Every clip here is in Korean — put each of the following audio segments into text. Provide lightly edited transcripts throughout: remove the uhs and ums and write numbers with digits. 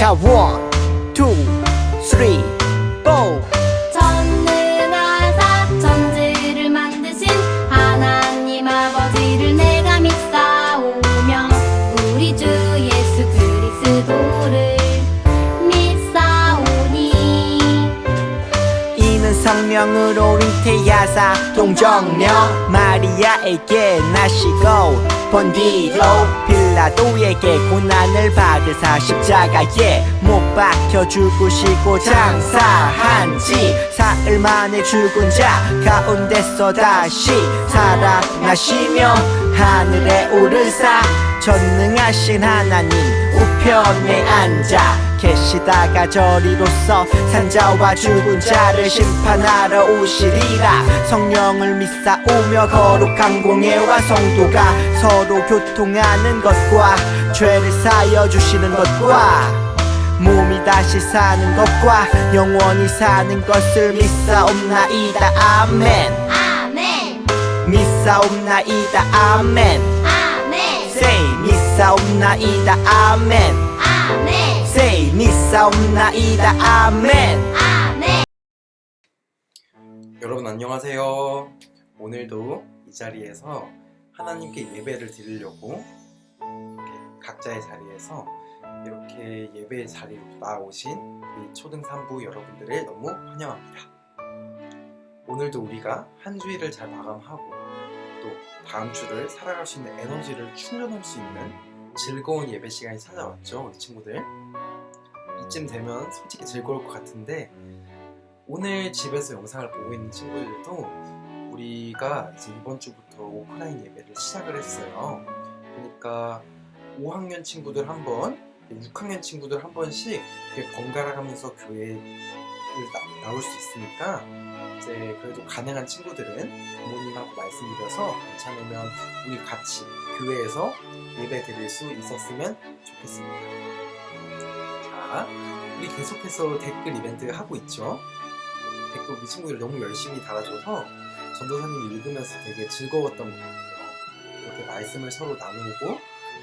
자, 1, 2, 3, 4. 전능하사 천지를 만드신 하나님 아버지를 내가 믿사오며 우리 주 예수 그리스도를 믿사오니 이는 성령으로 잉태하사 동정녀 마리아에게 나시고 본디로 빌라도에게 고난을 받으사 십자가에 못 박혀 죽으시고 장사한 지 사흘 만에 죽은 자 가운데서 다시 살아나시며 하늘에 오르사 전능하신 하나님 우편에 앉아 계시다가 저리로서 산자와 죽은 자를 심판하러 오시리라. 성령을 믿사오며 거룩한 공예와 성도가 서로 교통하는 것과 죄를 사여 주시는 것과 몸이 다시 사는 것과 영원히 사는 것을 믿사옵나이다. 아멘. 아멘 믿사옵나이다. 아멘. 아멘 Say 믿사옵나이다. 아멘. 아멘 Say 믿사옵나이다. 아멘. 아멘. 여러분 안녕하세요. 오늘도 이 자리에서 하나님께 예배를 드리려고 이렇게 각자의 자리에서 이렇게 예배의 자리로 나오신 우리 초등산부 여러분들을 너무 환영합니다. 오늘도 우리가 한 주일을 잘 마감하고 또 다음 주를 살아갈 수 있는 에너지를 충전할 수 있는 즐거운 예배 시간이 찾아왔죠, 우리 친구들. 이쯤 되면 솔직히 즐거울 것 같은데 오늘 집에서 영상을 보고 있는 친구들도 우리가 이제 이번 주부터 오프라인 예배를 시작을 했어요. 그러니까 5학년 친구들 한 번, 6학년 친구들 한 번씩 이렇게 번갈아 가면서 교회를 나올 수 있으니까 이제 그래도 가능한 친구들은 부모님하고 말씀드려서 괜찮으면 우리 같이 교회에서 예배 드릴 수 있었으면 좋겠습니다. 자, 우리 계속해서 댓글 이벤트 하고 있죠. 댓글 우리 친구들이 너무 열심히 달아줘서 전도사님이 읽으면서 되게 즐거웠던 것 같아요. 이렇게 말씀을 서로 나누고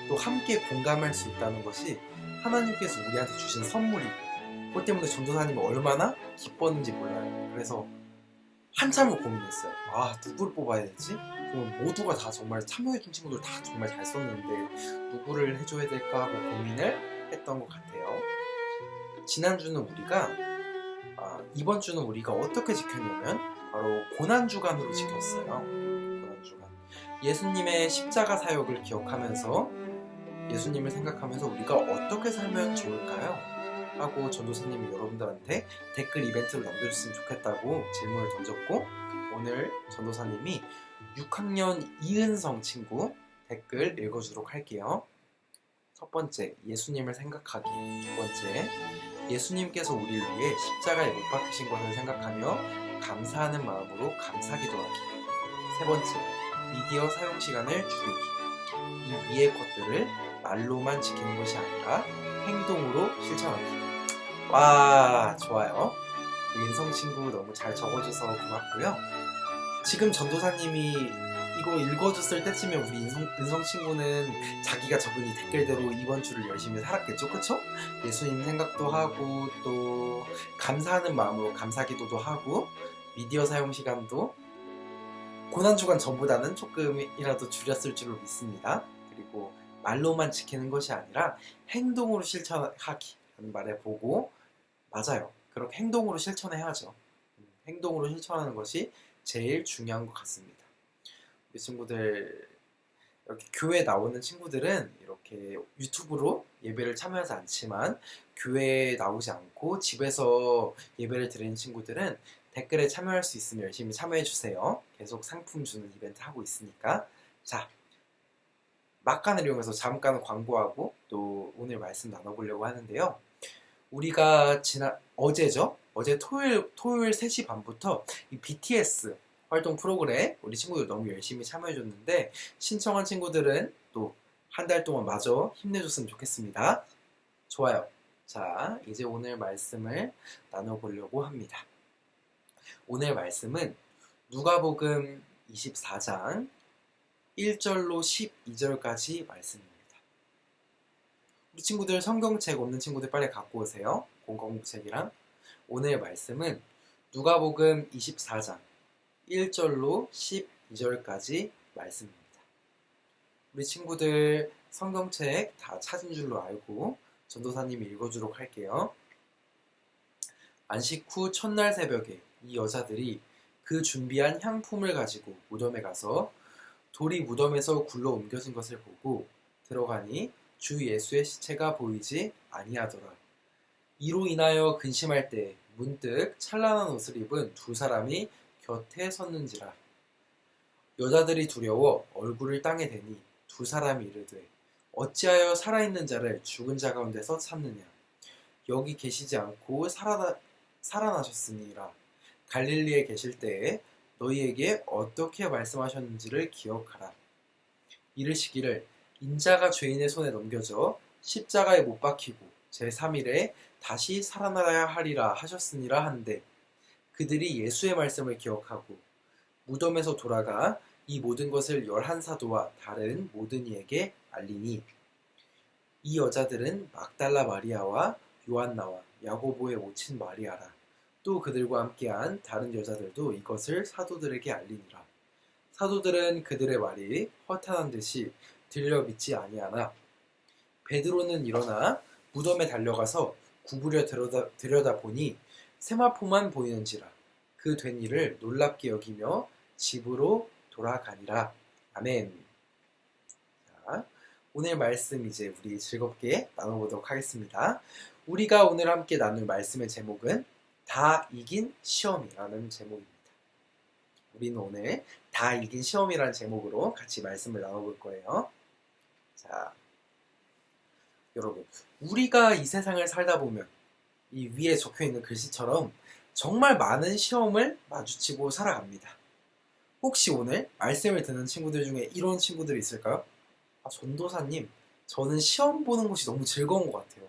또 함께 공감할 수 있다는 것이 하나님께서 우리한테 주신 선물이고 그것 때문에 전도사님이 얼마나 기뻤는지 몰라요. 그래서 한참을 고민했어요. 아, 누구를 뽑아야 되지? 모두가 다 정말 참여해준 친구들 다 정말 잘 썼는데 누구를 해줘야 될까 하고 고민을 했던 것 같아요. 지난주는 우리가 이번 주는 우리가 어떻게 지켰냐면 바로 고난주간으로 지켰어요. 고난주간. 예수님의 십자가 사역을 기억하면서 예수님을 생각하면서 우리가 어떻게 살면 좋을까요? 하고 전도사님이 여러분들한테 댓글 이벤트를 남겨줬으면 좋겠다고 질문을 던졌고 오늘 전도사님이 6학년 이은성 친구 댓글 읽어주도록 할게요. 첫 번째, 예수님을 생각하기. 두 번째, 예수님께서 우리를 위해 십자가에 못 박히신 것을 생각하며 감사하는 마음으로 감사기도하기. 세 번째, 미디어 사용 시간을 줄이기. 이 위의 것들을 말로만 지키는 것이 아니라 행동으로 실천하기. 와, 좋아요. 인성 친구 너무 잘 적어줘서 고맙고요. 지금 전도사님이 이거 읽어줬을 때쯤에 우리 은성 친구는 자기가 적은 이 댓글대로 이번 주를 열심히 살았겠죠, 그쵸? 예수님 생각도 하고 또 감사하는 마음으로 감사기도도 하고 미디어 사용 시간도 고난주간 전보다는 조금이라도 줄였을 줄로 믿습니다. 그리고 말로만 지키는 것이 아니라 행동으로 실천하기라는 말에 보고 맞아요. 그렇게 행동으로 실천해야죠. 행동으로 실천하는 것이 제일 중요한 것 같습니다. 우리 친구들 이렇게 교회 나오는 친구들은 이렇게 유튜브로 예배를 참여하지 않지만 교회에 나오지 않고 집에서 예배를 드리는 친구들은 댓글에 참여할 수 있으면 열심히 참여해 주세요. 계속 상품 주는 이벤트 하고 있으니까. 자, 막간을 이용해서 잠깐 광고하고 또 오늘 말씀 나눠보려고 하는데요. 우리가 어제죠? 어제 토요일 3시 반부터 이 BTS 활동 프로그램 우리 친구들 너무 열심히 참여해줬는데 신청한 친구들은 또 한 달 동안 마저 힘내줬으면 좋겠습니다. 좋아요. 자, 이제 오늘 말씀을 나눠보려고 합니다. 오늘 말씀은 누가복음 24장 1절로 12절까지 말씀입니다. 우리 친구들 성경책 없는 친구들 빨리 갖고 오세요. 공공부책이랑. 오늘 말씀은 누가복음 24장 1절로 12절까지 말씀입니다. 우리 친구들 성경책 다 찾은 줄로 알고 전도사님이 읽어주도록 할게요. 안식 후 첫날 새벽에 이 여자들이 그 준비한 향품을 가지고 무덤에 가서 돌이 무덤에서 굴러 옮겨진 것을 보고 들어가니 주 예수의 시체가 보이지 아니하더라. 이로 인하여 근심할 때 문득 찬란한 옷을 입은 두 사람이 곁에 섰는지라. 여자들이 두려워 얼굴을 땅에 대니 두 사람이 이르되 어찌하여 살아있는 자를 죽은 자 가운데서 찾느냐. 여기 계시지 않고 살아나셨으니라. 갈릴리에 계실 때에 너희에게 어떻게 말씀하셨는지를 기억하라. 이르시기를 인자가 죄인의 손에 넘겨져 십자가에 못 박히고 제3일에 다시 살아나야 하리라 하셨으니라 한데 그들이 예수의 말씀을 기억하고 무덤에서 돌아가 이 모든 것을 11사도와 다른 모든 이에게 알리니 이 여자들은 막달라 마리아와 요한나와 야고보의 모친 마리아라. 또 그들과 함께한 다른 여자들도 이것을 사도들에게 알리니라. 사도들은 그들의 말이 허탄한 듯이 들려 믿지 아니하나 베드로는 일어나 무덤에 달려가서 구부려 들여다보니 세마포만 보이는지라. 그 된 일을 놀랍게 여기며 집으로 돌아가니라. 아멘. 자, 오늘 말씀 이제 우리 즐겁게 나눠보도록 하겠습니다. 우리가 오늘 함께 나눌 말씀의 제목은 다 이긴 시험이라는 제목입니다. 우리는 오늘 다 이긴 시험이라는 제목으로 같이 말씀을 나눠볼 거예요. 자, 여러분, 우리가 이 세상을 살다 보면 이 위에 적혀있는 글씨처럼 정말 많은 시험을 마주치고 살아갑니다. 혹시 오늘 말씀을 듣는 친구들 중에 이런 친구들이 있을까요? 전도사님, 저는 시험 보는 것이 너무 즐거운 것 같아요.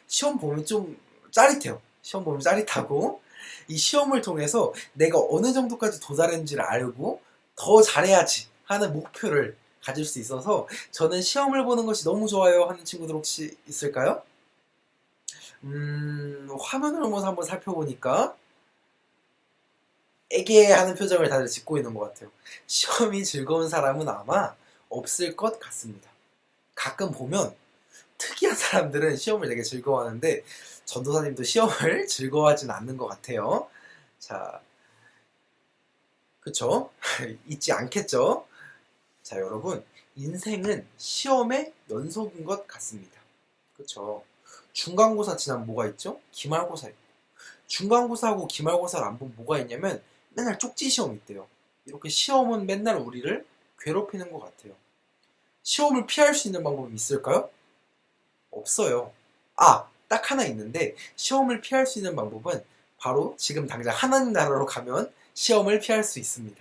시험 보면 좀 짜릿해요. 시험 보면 짜릿하고 이 시험을 통해서 내가 어느 정도까지 도달했는지를 알고 더 잘해야지 하는 목표를 가질 수 있어서 저는 시험을 보는 것이 너무 좋아요 하는 친구들 혹시 있을까요? 화면을 보면서 한번 살펴보니까 애게하는 표정을 다들 짓고 있는 것 같아요. 시험이 즐거운 사람은 아마 없을 것 같습니다. 가끔 보면 특이한 사람들은 시험을 되게 즐거워하는데 전도사님도 시험을 즐거워하진 않는 것 같아요. 자, 그쵸? 있지 않겠죠? 자, 여러분, 인생은 시험의 연속인 것 같습니다. 그쵸? 중간고사 지나면 뭐가 있죠? 기말고사 있고. 중간고사하고 기말고사를 안 보면 뭐가 있냐면 맨날 쪽지 시험이 있대요. 이렇게 시험은 맨날 우리를 괴롭히는 것 같아요. 시험을 피할 수 있는 방법이 있을까요? 없어요. 딱 하나 있는데 시험을 피할 수 있는 방법은 바로 지금 당장 하나님 나라로 가면 시험을 피할 수 있습니다.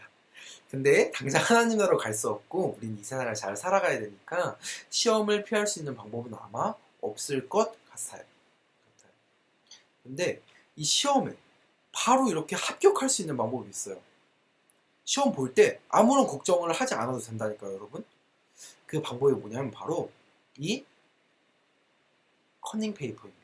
근데 당장 하나님 나라로 갈 수 없고 우린 이 세상을 잘 살아가야 되니까 시험을 피할 수 있는 방법은 아마 없을 것 같아요. 근데 이 시험에 바로 이렇게 합격할 수 있는 방법이 있어요. 시험 볼 때 아무런 걱정을 하지 않아도 된다니까요, 여러분. 그 방법이 뭐냐면 바로 이 커닝 페이퍼입니다.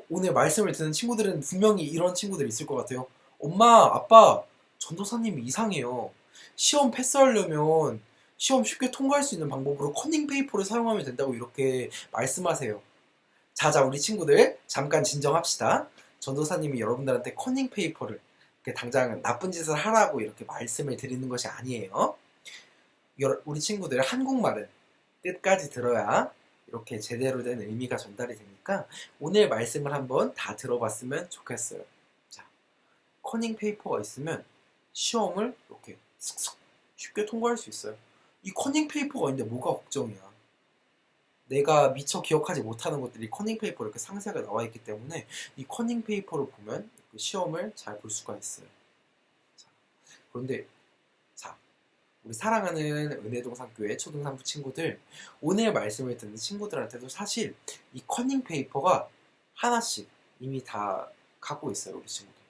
오늘 말씀을 듣는 친구들은 분명히 이런 친구들이 있을 것 같아요. 엄마, 아빠, 전도사님이 이상해요. 시험 패스하려면 시험 쉽게 통과할 수 있는 방법으로 커닝 페이퍼를 사용하면 된다고 이렇게 말씀하세요. 자, 우리 친구들 잠깐 진정합시다. 전도사님이 여러분들한테 커닝 페이퍼를 당장 나쁜 짓을 하라고 이렇게 말씀을 드리는 것이 아니에요. 우리 친구들 한국말은 끝까지 들어야 이렇게 제대로 된 의미가 전달이 되니까 오늘 말씀을 한번 다 들어봤으면 좋겠어요. 자, 커닝 페이퍼가 있으면 시험을 이렇게 슥슥 쉽게 통과할 수 있어요. 이 커닝 페이퍼가 있는데 뭐가 걱정이야. 내가 미처 기억하지 못하는 것들이 커닝 페이퍼에 이렇게 상세하게 나와 있기 때문에 이 커닝 페이퍼를 보면 시험을 잘 볼 수가 있어요. 자, 그런데 우리 사랑하는 은혜동산교회 초등산부 친구들, 오늘 말씀을 듣는 친구들한테도 사실 이 커닝 페이퍼가 하나씩 이미 다 갖고 있어요, 우리 친구들.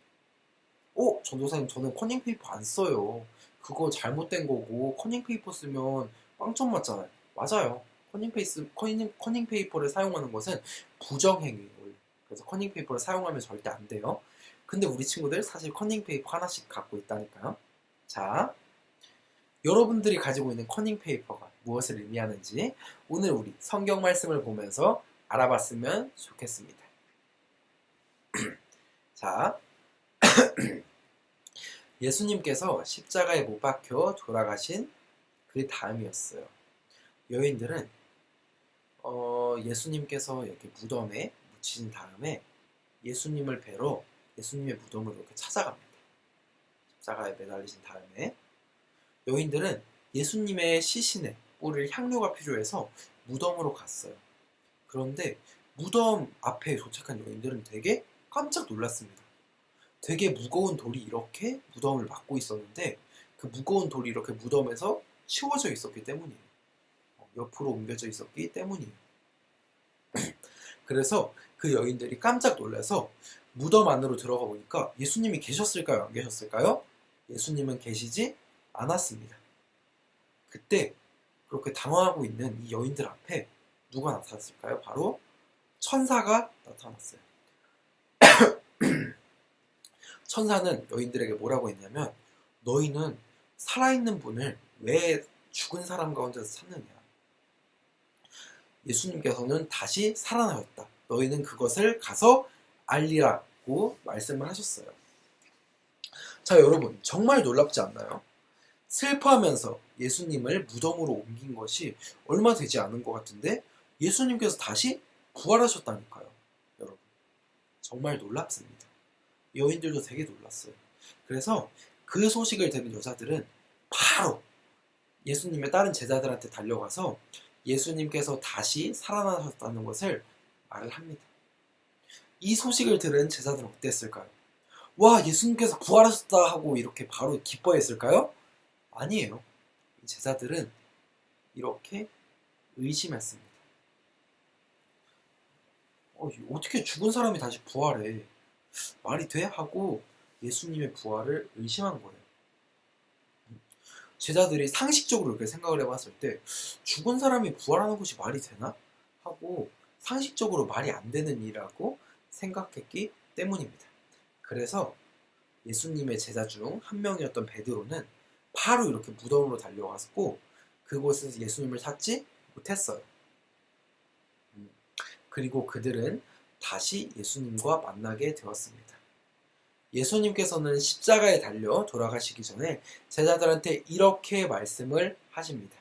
전도사님, 저는 커닝 페이퍼 안 써요. 그거 잘못된 거고 커닝 페이퍼 쓰면 빵점 맞잖아요. 맞아요. 커닝 페이퍼를 사용하는 것은 부정행위. 그래서 커닝 페이퍼를 사용하면 절대 안 돼요. 근데 우리 친구들 사실 커닝 페이퍼 하나씩 갖고 있다니까요. 자, 여러분들이 가지고 있는 커닝 페이퍼가 무엇을 의미하는지 오늘 우리 성경 말씀을 보면서 알아봤으면 좋겠습니다. 자, 예수님께서 십자가에 못 박혀 돌아가신 그 다음이었어요. 여인들은 예수님께서 이렇게 무덤에 묻히신 다음에 예수님을 뵈러 예수님의 무덤을 이렇게 찾아갑니다. 십자가에 매달리신 다음에 여인들은 예수님의 시신에 뿌릴 향료가 필요해서 무덤으로 갔어요. 그런데 무덤 앞에 도착한 여인들은 되게 깜짝 놀랐습니다. 되게 무거운 돌이 이렇게 무덤을 막고 있었는데 그 무거운 돌이 이렇게 무덤에서 치워져 있었기 때문이에요. 옆으로 옮겨져 있었기 때문이에요. 그래서 그 여인들이 깜짝 놀라서 무덤 안으로 들어가 보니까 예수님이 계셨을까요? 안 계셨을까요? 예수님은 계시지 않았습니다. 그때 그렇게 당황하고 있는 이 여인들 앞에 누가 나타났을까요? 바로 천사가 나타났어요. 천사는 여인들에게 뭐라고 했냐면 너희는 살아있는 분을 왜 죽은 사람 가운데서 찾느냐. 예수님께서는 다시 살아나셨다. 너희는 그것을 가서 알리라고 말씀을 하셨어요. 자, 여러분 정말 놀랍지 않나요? 슬퍼하면서 예수님을 무덤으로 옮긴 것이 얼마 되지 않은 것 같은데 예수님께서 다시 부활하셨다니까요. 여러분 정말 놀랍습니다. 여인들도 되게 놀랐어요. 그래서 그 소식을 들은 여자들은 바로 예수님의 다른 제자들한테 달려가서 예수님께서 다시 살아나셨다는 것을 말을 합니다. 이 소식을 들은 제자들은 어땠을까요? 와, 예수님께서 부활하셨다 하고 이렇게 바로 기뻐했을까요? 아니에요. 제자들은 이렇게 의심했습니다. 어떻게 죽은 사람이 다시 부활해? 말이 돼? 하고 예수님의 부활을 의심한 거예요. 제자들이 상식적으로 이렇게 생각을 해봤을 때 죽은 사람이 부활하는 것이 말이 되나? 하고 상식적으로 말이 안 되는 일이라고 생각했기 때문입니다. 그래서 예수님의 제자 중 한 명이었던 베드로는 바로 이렇게 무덤으로 달려갔고 그곳에서 예수님을 찾지 못했어요. 그리고 그들은 다시 예수님과 만나게 되었습니다. 예수님께서는 십자가에 달려 돌아가시기 전에 제자들한테 이렇게 말씀을 하십니다.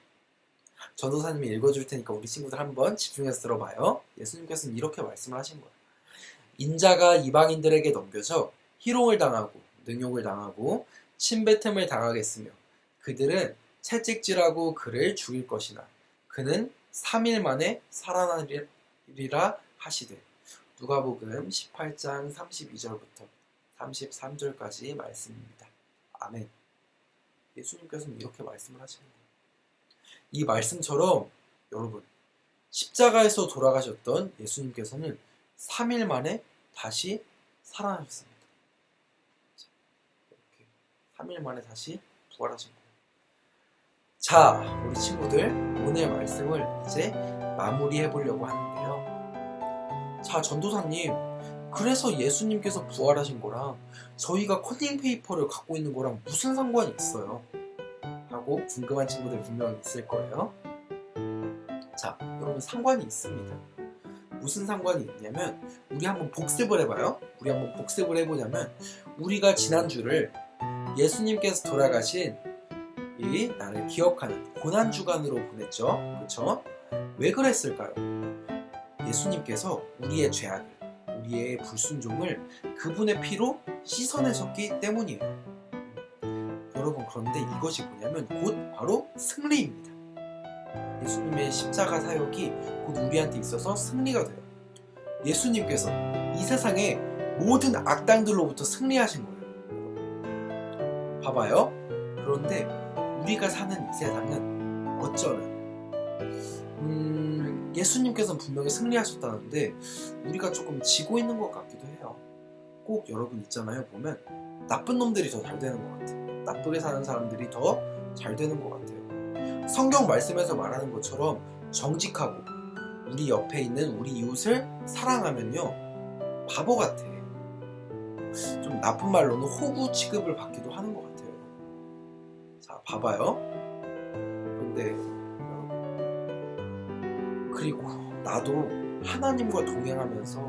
전도사님이 읽어줄 테니까 우리 친구들 한번 집중해서 들어봐요. 예수님께서는 이렇게 말씀을 하신 거예요. 인자가 이방인들에게 넘겨져 희롱을 당하고 능욕을 당하고 침뱉음을 당하겠으며 그들은 채찍질하고 그를 죽일 것이나 그는 3일 만에 살아나리라 하시되 누가복음 18장 32절부터 33절까지 말씀입니다. 아멘. 예수님께서는 이렇게 말씀을 하시는 거예요. 이 말씀처럼 여러분 십자가에서 돌아가셨던 예수님께서는 3일 만에 다시 살아나셨습니다. 이렇게 3일 만에 다시 부활하신 거예요. 자, 우리 친구들 오늘 말씀을 이제 마무리해 보려고 하는데요. 자, 전도사님, 그래서 예수님께서 부활하신 거랑 저희가 커팅 페이퍼를 갖고 있는 거랑 무슨 상관이 있어요? 하고 궁금한 친구들 분명히 있을 거예요. 자, 여러분 상관이 있습니다. 무슨 상관이 있냐면 우리 한번 복습을 해봐요. 우리 한번 복습을 해보자면 우리가 지난주를 예수님께서 돌아가신 이 나를 기억하는 고난주간으로 보냈죠. 그렇죠? 왜 그랬을까요? 예수님께서 우리의 죄악을, 우리의 불순종을 그분의 피로 씻어내셨기 때문이에요. 여러분, 그런데 이것이 뭐냐면 곧 바로 승리입니다. 예수님의 십자가 사역이 곧 우리한테 있어서 승리가 돼요. 예수님께서 이 세상의 모든 악당들로부터 승리하신 거예요. 봐봐요. 그런데 우리가 사는 이 세상은 어쩌면 예수님께서는 분명히 승리하셨다는데 우리가 조금 지고 있는 것 같기도 해요. 꼭 여러분 있잖아요. 보면 나쁜 놈들이 더 잘 되는 것 같아요. 나쁘게 사는 사람들이 더 잘 되는 것 같아요. 성경 말씀에서 말하는 것처럼 정직하고 우리 옆에 있는 우리 이웃을 사랑하면요 바보 같아. 좀 나쁜 말로는 호구 취급을 받기도 하는 것 같아요. 자, 봐봐요. 그런데 그리고 나도 하나님과 동행하면서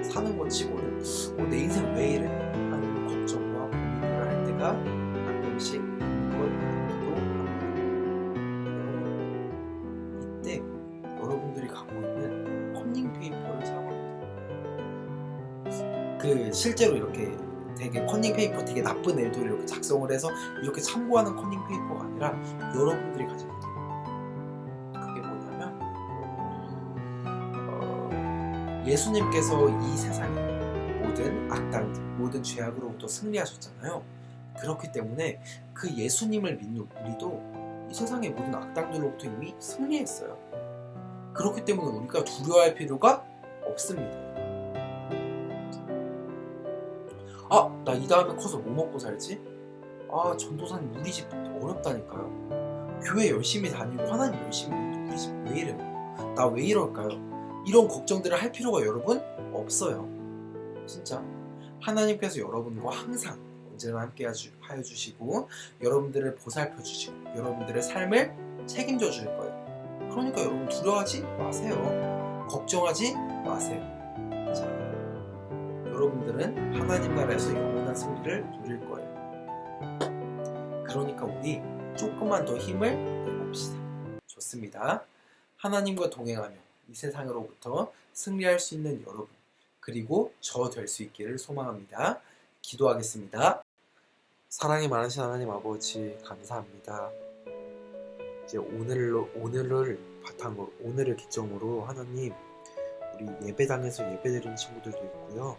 사는 것 치고는 내 인생 왜 이래? 하는 걱정과 고민을 할 때가 가끔씩 있는 걸 같기도 합니다. 여러분, 이때 여러분들이 갖고 있는 커닝 페이퍼를 사용합니다. 실제로 이렇게 되게 커닝 페이퍼 되게 나쁜 애들을 이렇게 작성을 해서 이렇게 참고하는 커닝 페이퍼가 아니라 여러분들이 가지고 있는 그게 뭐냐면 예수님께서 이 세상의 모든 악당들, 모든 죄악으로부터 승리하셨잖아요. 그렇기 때문에 그 예수님을 믿는 우리도 이 세상의 모든 악당들로부터 이미 승리했어요. 그렇기 때문에 우리가 두려워할 필요가 없습니다. 나 이 다음에 커서 뭐 먹고 살지? 전도사님 우리 집 어렵다니까요. 교회 열심히 다니고 하나님 열심히 믿는데 우리 집 왜 이래요? 나 왜 이럴까요? 이런 걱정들을 할 필요가 여러분 없어요. 진짜 하나님께서 여러분과 항상 언제나 함께 하여 주시고 여러분들을 보살펴 주시고 여러분들의 삶을 책임져 줄 거예요. 그러니까 여러분 두려워하지 마세요. 걱정하지 마세요. 자, 여러분들은 하나님 나라에서 영원한 승리를 누릴 거예요. 그러니까 우리 조금만 더 힘을 내봅시다. 좋습니다. 하나님과 동행하며 이 세상으로부터 승리할 수 있는 여러분, 그리고 저 될 수 있기를 소망합니다. 기도하겠습니다. 사랑이 많으신 하나님 아버지 감사합니다. 이제 오늘을 바탕으로, 오늘을 기점으로 하나님, 우리 예배당에서 예배드리는 친구들도 있고요.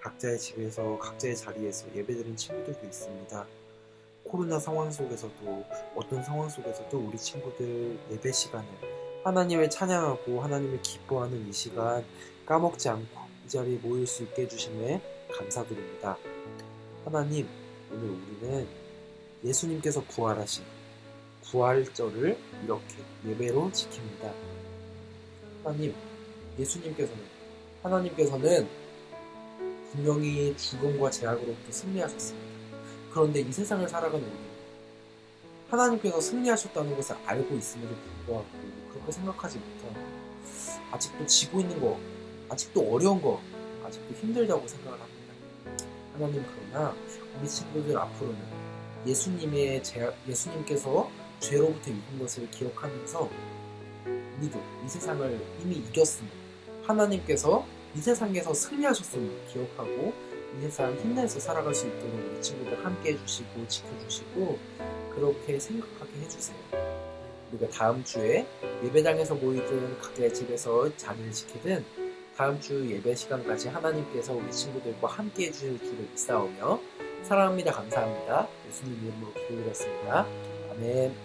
각자의 집에서 각자의 자리에서 예배드리는 친구들도 있습니다. 코로나 상황 속에서도 어떤 상황 속에서도 우리 친구들 예배 시간을 하나님을 찬양하고 하나님을 기뻐하는 이 시간 까먹지 않고 이 자리에 모일 수 있게 해주심에 감사드립니다. 하나님, 오늘 우리는 예수님께서 부활하신 부활절을 이렇게 예배로 지킵니다. 하나님, 하나님께서는 분명히 죽음과 제약으로부터 승리하셨습니다. 그런데 이 세상을 살아가는 우리, 하나님께서 승리하셨다는 것을 알고 있음에도 불구하고 그렇게 생각하지 못하고 아직도 지고 있는 거, 아직도 어려운 거, 아직도 힘들다고 생각을 합니다. 하나님, 그러나 우리 친구들 앞으로는 예수님께서 죄로부터 이긴 것을 기억하면서 우리도 이 세상을 이미 이겼으며 하나님께서 이 세상에서 승리하셨음을 기억하고 이 세상 힘내서 살아갈 수 있도록 우리 친구들 함께 해주시고 지켜주시고 그렇게 생각하게 해주세요. 우리가 다음 주에 예배당에서 모이든 각자의 집에서 자리를 지키든 다음 주 예배 시간까지 하나님께서 우리 친구들과 함께 해주실 줄을 믿사오며 사랑합니다. 감사합니다. 예수님 이름으로 기도드렸습니다. 아멘.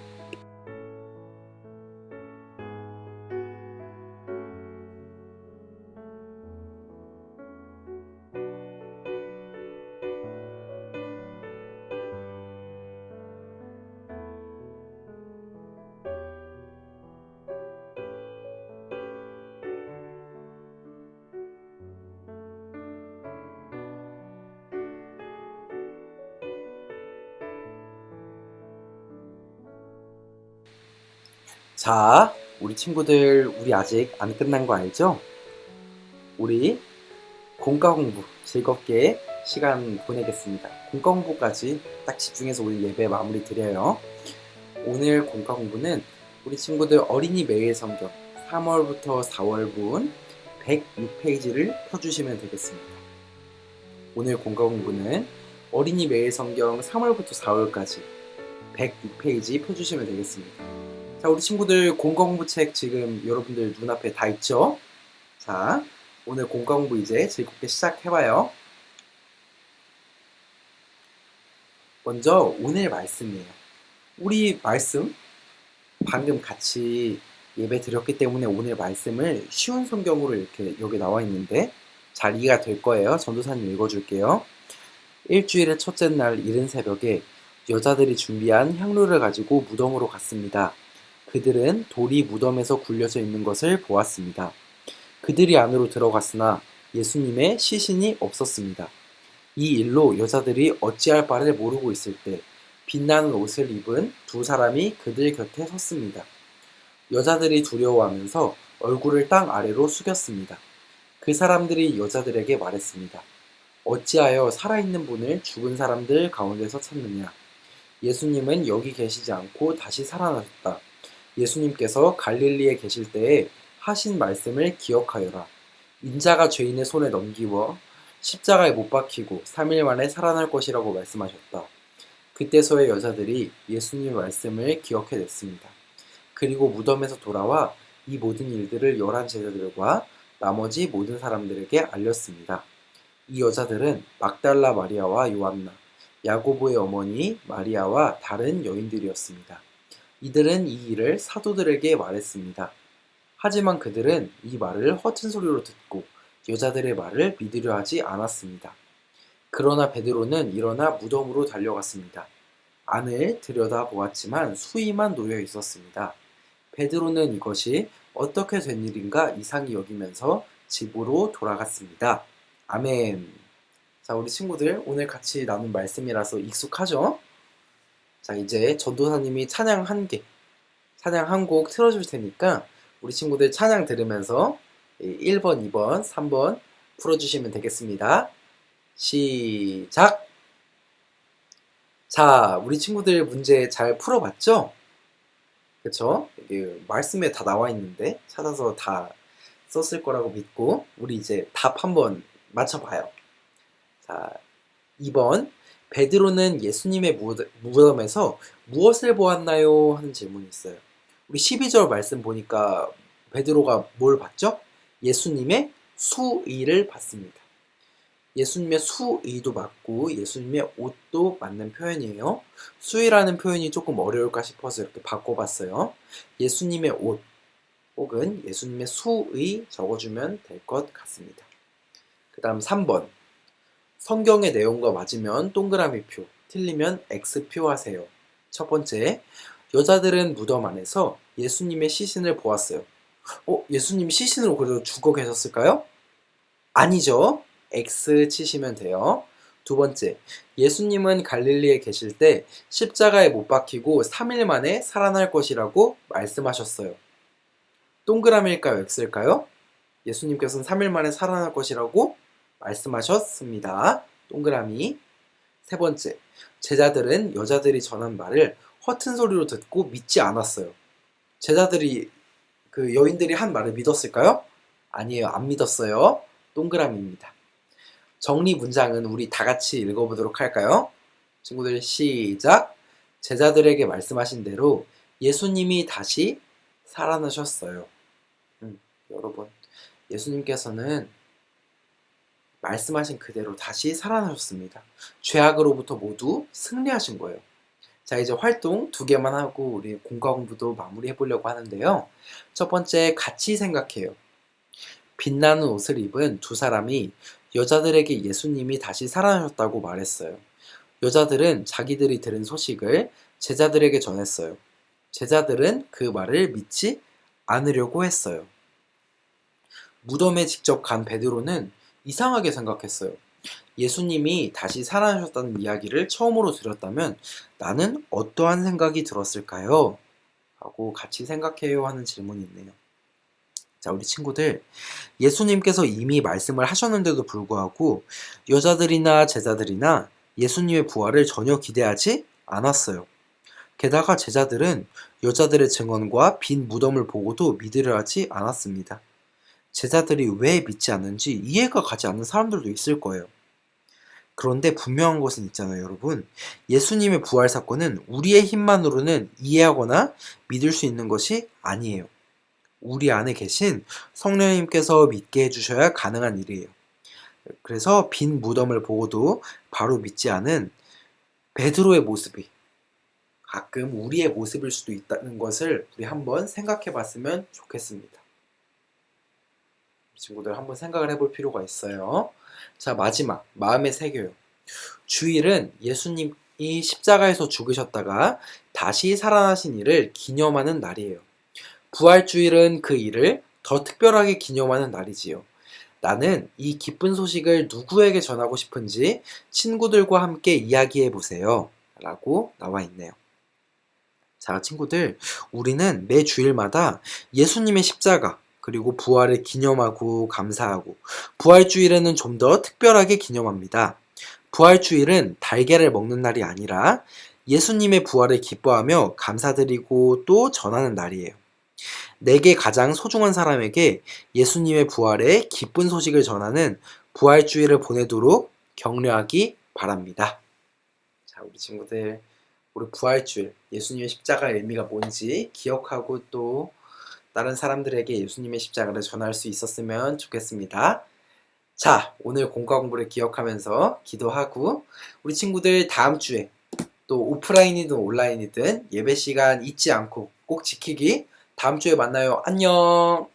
자, 우리 친구들, 우리 아직 안 끝난 거 알죠? 우리 공과 공부 즐겁게 시간 보내겠습니다. 공과 공부까지 딱 집중해서 우리 예배 마무리 드려요. 오늘 공과 공부는 우리 친구들 어린이 매일 성경 3월부터 4월분 106페이지를 펴주시면 되겠습니다. 오늘 공과 공부는 어린이 매일 성경 3월부터 4월까지 106페이지 펴주시면 되겠습니다. 자, 우리 친구들 공과 공부 책 지금 여러분들 눈앞에 다 있죠? 자, 오늘 공과 공부 이제 즐겁게 시작해봐요. 먼저 오늘 말씀이에요. 우리 말씀 방금 같이 예배 드렸기 때문에 오늘 말씀을 쉬운 성경으로 이렇게 여기 나와 있는데 잘 이해가 될 거예요. 전도사님 읽어줄게요. 일주일의 첫째 날 이른 새벽에 여자들이 준비한 향로를 가지고 무덤으로 갔습니다. 그들은 돌이 무덤에서 굴려져 있는 것을 보았습니다. 그들이 안으로 들어갔으나 예수님의 시신이 없었습니다. 이 일로 여자들이 어찌할 바를 모르고 있을 때 빛나는 옷을 입은 두 사람이 그들 곁에 섰습니다. 여자들이 두려워하면서 얼굴을 땅 아래로 숙였습니다. 그 사람들이 여자들에게 말했습니다. 어찌하여 살아있는 분을 죽은 사람들 가운데서 찾느냐? 예수님은 여기 계시지 않고 다시 살아나셨다. 예수님께서 갈릴리에 계실 때에 하신 말씀을 기억하여라. 인자가 죄인의 손에 넘기워 십자가에 못 박히고 3일 만에 살아날 것이라고 말씀하셨다. 그때서야 여자들이 예수님의 말씀을 기억해냈습니다. 그리고 무덤에서 돌아와 이 모든 일들을 11 제자들과 나머지 모든 사람들에게 알렸습니다. 이 여자들은 막달라 마리아와 요한나, 야고보의 어머니 마리아와 다른 여인들이었습니다. 이들은 이 일을 사도들에게 말했습니다. 하지만 그들은 이 말을 허튼 소리로 듣고 여자들의 말을 믿으려 하지 않았습니다. 그러나 베드로는 일어나 무덤으로 달려갔습니다. 안을 들여다보았지만 수의만 놓여 있었습니다. 베드로는 이것이 어떻게 된 일인가 이상히 여기면서 집으로 돌아갔습니다. 아멘. 자, 우리 친구들 오늘 같이 나눈 말씀이라서 익숙하죠? 자, 이제 전도사님이 찬양 한 곡 틀어줄 테니까 우리 친구들 찬양 들으면서 1번, 2번, 3번 풀어주시면 되겠습니다. 시작! 자, 우리 친구들 문제 잘 풀어봤죠? 그쵸? 여기 말씀에 다 나와 있는데 찾아서 다 썼을 거라고 믿고 우리 이제 답 한번 맞춰봐요. 자, 2번 베드로는 예수님의 무덤에서 무엇을 보았나요? 하는 질문이 있어요. 우리 12절 말씀 보니까 베드로가 뭘 봤죠? 예수님의 수의를 봤습니다. 예수님의 수의도 맞고 예수님의 옷도 맞는 표현이에요. 수의라는 표현이 조금 어려울까 싶어서 이렇게 바꿔봤어요. 예수님의 옷 혹은 예수님의 수의 적어주면 될 것 같습니다. 그 다음 3번 성경의 내용과 맞으면 동그라미 표, 틀리면 X표 하세요. 첫 번째, 여자들은 무덤 안에서 예수님의 시신을 보았어요. 예수님이 시신으로 그래도 죽어 계셨을까요? 아니죠. X 치시면 돼요. 두 번째, 예수님은 갈릴리에 계실 때 십자가에 못 박히고 3일 만에 살아날 것이라고 말씀하셨어요. 동그라미일까요? X일까요? 예수님께서는 3일 만에 살아날 것이라고 말씀하셨습니다. 동그라미. 세 번째, 제자들은 여자들이 전한 말을 허튼 소리로 듣고 믿지 않았어요. 제자들이 그 여인들이 한 말을 믿었을까요? 아니에요. 안 믿었어요. 동그라미입니다. 정리 문장은 우리 다 같이 읽어보도록 할까요? 친구들 시작! 제자들에게 말씀하신 대로 예수님이 다시 살아나셨어요. 여러분, 예수님께서는 말씀하신 그대로 다시 살아나셨습니다. 죄악으로부터 모두 승리하신 거예요. 자, 이제 활동 2개만 하고 우리 공과 공부도 마무리해 보려고 하는데요. 첫 번째, 같이 생각해요. 빛나는 옷을 입은 두 사람이 여자들에게 예수님이 다시 살아나셨다고 말했어요. 여자들은 자기들이 들은 소식을 제자들에게 전했어요. 제자들은 그 말을 믿지 않으려고 했어요. 무덤에 직접 간 베드로는 이상하게 생각했어요. 예수님이 다시 살아나셨다는 이야기를 처음으로 들었다면 나는 어떠한 생각이 들었을까요? 하고 같이 생각해요 하는 질문이 있네요. 자, 우리 친구들, 예수님께서 이미 말씀을 하셨는데도 불구하고 여자들이나 제자들이나 예수님의 부활을 전혀 기대하지 않았어요. 게다가 제자들은 여자들의 증언과 빈 무덤을 보고도 믿으려 하지 않았습니다. 제자들이 왜 믿지 않는지 이해가 가지 않는 사람들도 있을 거예요. 그런데 분명한 것은 있잖아요, 여러분. 예수님의 부활 사건은 우리의 힘만으로는 이해하거나 믿을 수 있는 것이 아니에요. 우리 안에 계신 성령님께서 믿게 해주셔야 가능한 일이에요. 그래서 빈 무덤을 보고도 바로 믿지 않은 베드로의 모습이 가끔 우리의 모습일 수도 있다는 것을 우리 한번 생각해 봤으면 좋겠습니다. 친구들 한번 생각을 해볼 필요가 있어요. 자, 마지막 마음에 새겨요. 주일은 이 십자가에서 죽으셨다가 다시 살아나신 일을 기념하는 날이에요. 부활주일은 그 일을 더 특별하게 기념하는 날이지요. 나는 이 기쁜 소식을 누구에게 전하고 싶은지 친구들과 함께 이야기해 보세요. 라고 나와 있네요. 자, 친구들, 우리는 매 주일마다 예수님의 십자가, 그리고 부활을 기념하고 감사하고, 부활주일에는 좀 더 특별하게 기념합니다. 부활주일은 달걀을 먹는 날이 아니라 예수님의 부활을 기뻐하며 감사드리고 또 전하는 날이에요. 내게 가장 소중한 사람에게 예수님의 부활의 기쁜 소식을 전하는 부활주일을 보내도록 격려하기 바랍니다. 자, 우리 친구들, 우리 부활주일, 예수님의 십자가의 의미가 뭔지 기억하고 또 다른 사람들에게 예수님의 십자가를 전할 수 있었으면 좋겠습니다. 자, 오늘 공과 공부를 기억하면서 기도하고 우리 친구들 다음 주에 또 오프라인이든 온라인이든 예배 시간 잊지 않고 꼭 지키기. 다음 주에 만나요. 안녕.